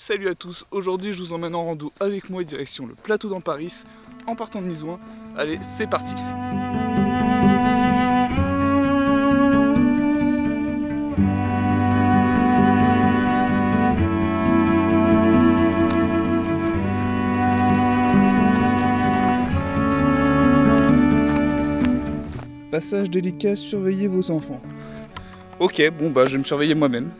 Salut à tous, aujourd'hui je vous emmène en rando avec moi direction le plateau d'Amparis en partant de Nizouin. Allez, c'est parti. Passage délicat, surveillez vos enfants. Ok, bon bah je vais me surveiller moi-même.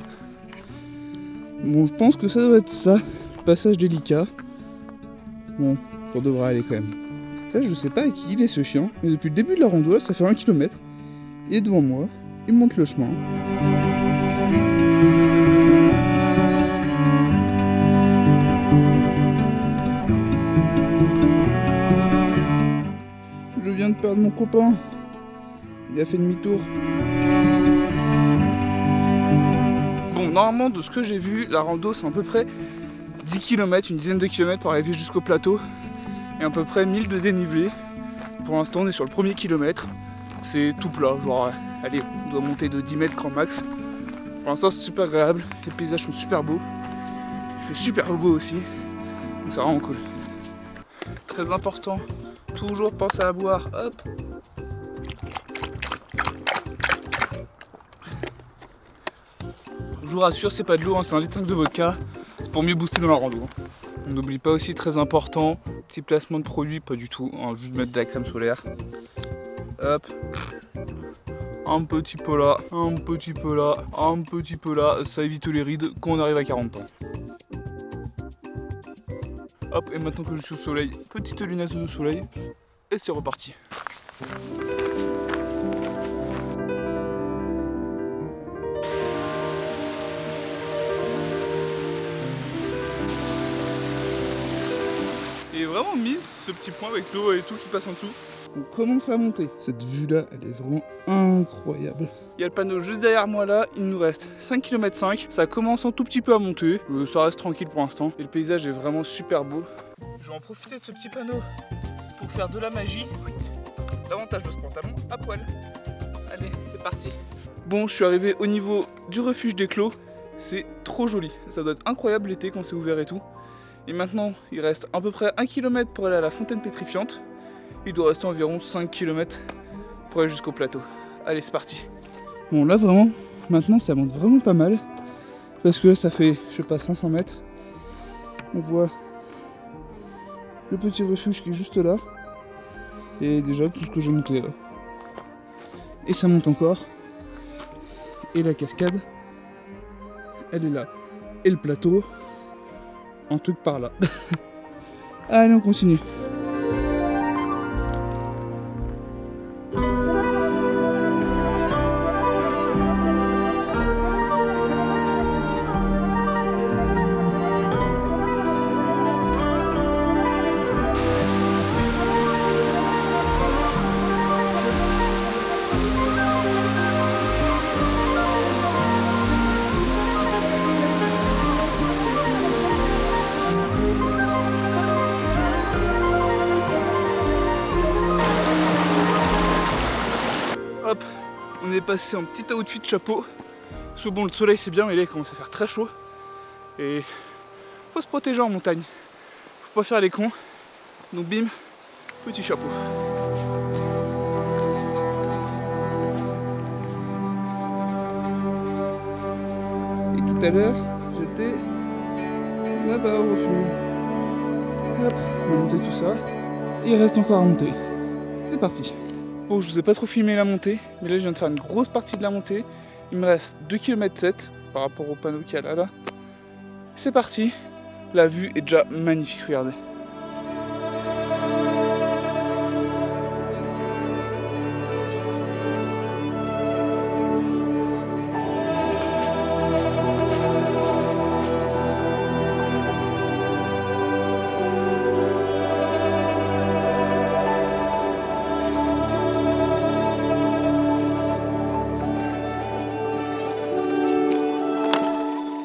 Bon, je pense que ça doit être ça, passage délicat. Bon, ça devrait aller quand même. Ça, je sais pas à qui il est ce chien, mais depuis le début de la rando, ça fait 1 km. Il est devant moi, il monte le chemin. Je viens de perdre mon copain. Il a fait demi-tour. Bon, normalement, de ce que j'ai vu, la rando, c'est à peu près 10 km, une dizaine de kilomètres pour arriver jusqu'au plateau. Et à peu près 1000 de dénivelé. Pour l'instant, on est sur le premier kilomètre. C'est tout plat, genre, allez, on doit monter de 10 mètres grand max. Pour l'instant, c'est super agréable. Les paysages sont super beaux. Il fait super beau aussi. Donc, c'est vraiment cool. Très important, toujours penser à boire. Hop. Je vous rassure, c'est pas de l'eau, hein, c'est 1,5 litre de vodka. C'est pour mieux booster dans la rando. On n'oublie pas aussi, très important, petit placement de produit, pas du tout, hein, juste mettre de la crème solaire. Hop. Un petit peu là, un petit peu là, un petit peu là. Ça évite les rides quand on arrive à 40 ans. Hop, et maintenant que je suis au soleil, petite lunette de soleil. Et c'est reparti. Il est vraiment mime ce petit point avec l'eau et tout qui passe en dessous. On commence à monter. Cette vue là, elle est vraiment incroyable. Il y a le panneau juste derrière moi là, il nous reste 5 km 5. Ça commence un tout petit peu à monter. Ça reste tranquille pour l'instant. Et le paysage est vraiment super beau. Je vais en profiter de ce petit panneau pour faire de la magie. L'avantage de ce pantalon à poil. Allez, c'est parti. Bon, je suis arrivé au niveau du refuge des Clos. C'est trop joli. Ça doit être incroyable l'été quand c'est ouvert et tout. Et maintenant, il reste à peu près 1 km pour aller à la fontaine pétrifiante. Il doit rester environ 5 km pour aller jusqu'au plateau. Allez, c'est parti. Bon, là vraiment, maintenant ça monte vraiment pas mal. Parce que là, ça fait, je sais pas, 500 mètres. On voit le petit refuge qui est juste là. Et déjà, tout ce que j'ai monté là. Et ça monte encore. Et la cascade, elle est là. Et le plateau, un truc par là. Allez, on continue. Hop, on est passé en petit outfit de chapeau. Parce que bon, le soleil c'est bien, mais là il commence à faire très chaud. Et faut se protéger en montagne. Faut pas faire les cons. Donc bim, petit chapeau. Et tout à l'heure, j'étais là-bas au refuge. Hop, on va monter tout ça. Et il reste encore à monter. C'est parti. Bon, je vous ai pas trop filmé la montée, mais là je viens de faire une grosse partie de la montée. Il me reste 2 km 7 par rapport au panneau qu'il y a là. C'est parti, la vue est déjà magnifique, regardez.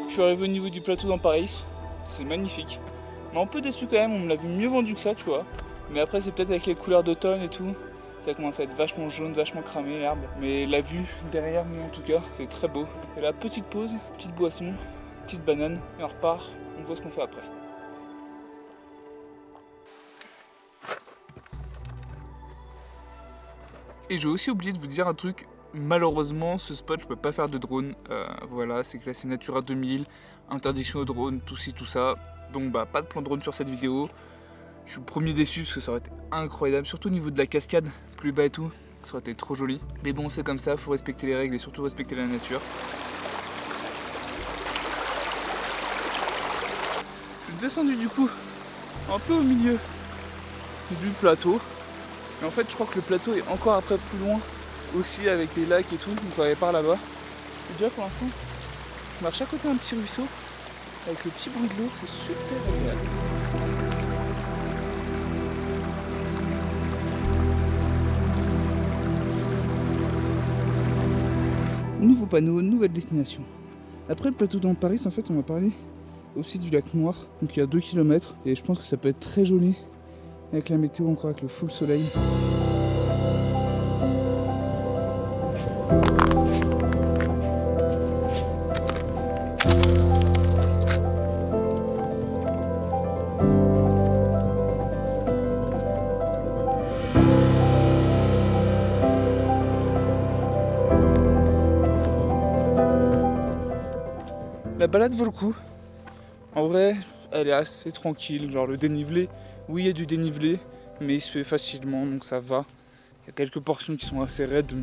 Je suis arrivé au niveau du plateau d'Amparis, c'est magnifique. Mais un peu déçu quand même, on me l'a vu mieux vendu que ça, tu vois. Mais après c'est peut-être avec les couleurs d'automne et tout, ça commence à être vachement jaune, vachement cramé l'herbe. Mais la vue derrière nous en tout cas, c'est très beau. Et la petite pause, petite boisson petites bananes et on repart, on voit ce qu'on fait après. Et j'ai aussi oublié de vous dire un truc, malheureusement ce spot je peux pas faire de drone, voilà, c'est classé Natura 2000, interdiction au drone, tout ci tout ça, donc bah pas de plan de drone sur cette vidéo. Je suis le premier déçu parce que ça aurait été incroyable, surtout au niveau de la cascade, plus bas et tout, ça aurait été trop joli. Mais bon, c'est comme ça, faut respecter les règles et surtout respecter la nature. Je suis descendu du coup un peu au milieu du plateau. Mais en fait je crois que le plateau est encore après plus loin aussi avec les lacs et tout, donc on va aller par là-bas. Et déjà pour l'instant, je marche à côté d'un petit ruisseau avec le petit bruit de l'eau, c'est super agréable. Nouveau panneau, nouvelle destination. Après le plateau d'Amparis, en fait on va parler aussi du lac Noir, donc il y a 2 km et je pense que ça peut être très joli avec la météo, encore avec le full soleil. La balade vaut le coup. En vrai, elle est assez tranquille. Genre le dénivelé, oui il y a du dénivelé, mais il se fait facilement, donc ça va. Il y a quelques portions qui sont assez raides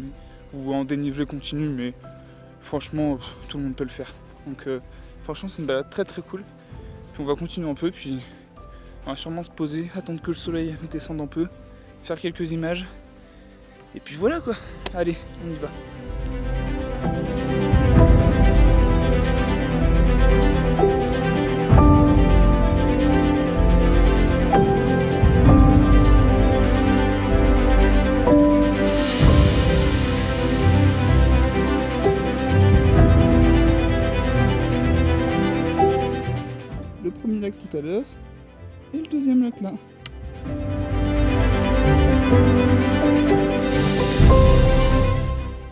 ou en dénivelé continu, mais franchement, tout le monde peut le faire. Donc franchement, c'est une balade très très cool. Puis on va continuer un peu, puis on va sûrement se poser, attendre que le soleil descende un peu, faire quelques images. Et puis voilà quoi. Allez, on y va. Le premier lac tout à l'heure et le deuxième lac là.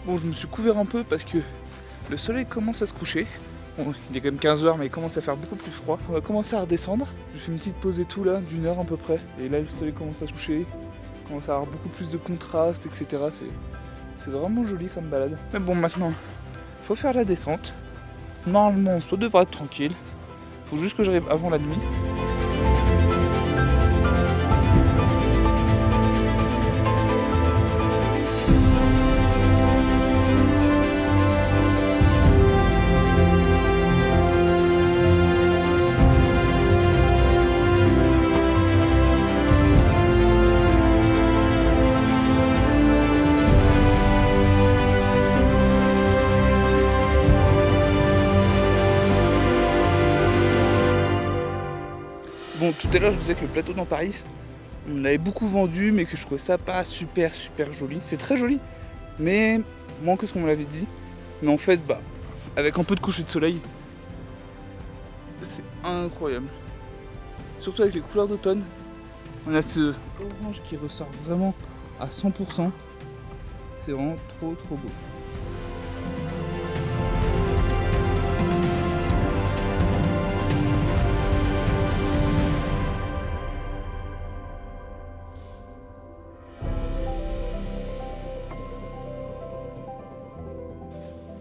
Bon, je me suis couvert un peu parce que le soleil commence à se coucher. Bon, il est quand même 15 h mais il commence à faire beaucoup plus froid. On va commencer à redescendre. Je fais une petite pause et tout là, d'1 heure à peu près. Et là le soleil commence à se coucher, il commence à avoir beaucoup plus de contraste, etc. C'est vraiment joli comme balade. Mais bon, maintenant, faut faire la descente. Normalement, ça devrait être tranquille. Faut juste que j'arrive avant la nuit. Bon, tout à l'heure je vous disais que le plateau d'Amparis, on l'avait beaucoup vendu, mais que je trouvais ça pas super joli. C'est très joli, mais moins que ce qu'on me l'avait dit. Mais en fait, bah, avec un peu de coucher de soleil, c'est incroyable. Surtout avec les couleurs d'automne, on a ce orange qui ressort vraiment à 100%. C'est vraiment trop beau.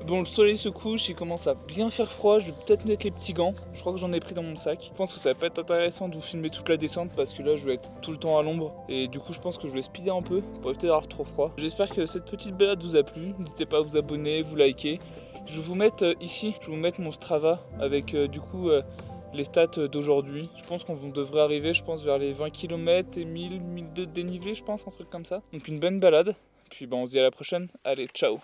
Bon, le soleil se couche, il commence à bien faire froid, je vais peut-être mettre les petits gants, je crois que j'en ai pris dans mon sac. Je pense que ça va pas être intéressant de vous filmer toute la descente parce que là je vais être tout le temps à l'ombre et du coup je pense que je vais speeder un peu pour éviter d'avoir trop froid. J'espère que cette petite balade vous a plu, n'hésitez pas à vous abonner, vous liker. Je vais vous mettre ici, je vais vous mettre mon Strava avec du coup les stats d'aujourd'hui. Je pense qu'on devrait arriver, je pense, vers les 20 km et 1000, 1002 de dénivelé, je pense, un truc comme ça. Donc une bonne balade, puis bah, on se dit à la prochaine, allez, ciao.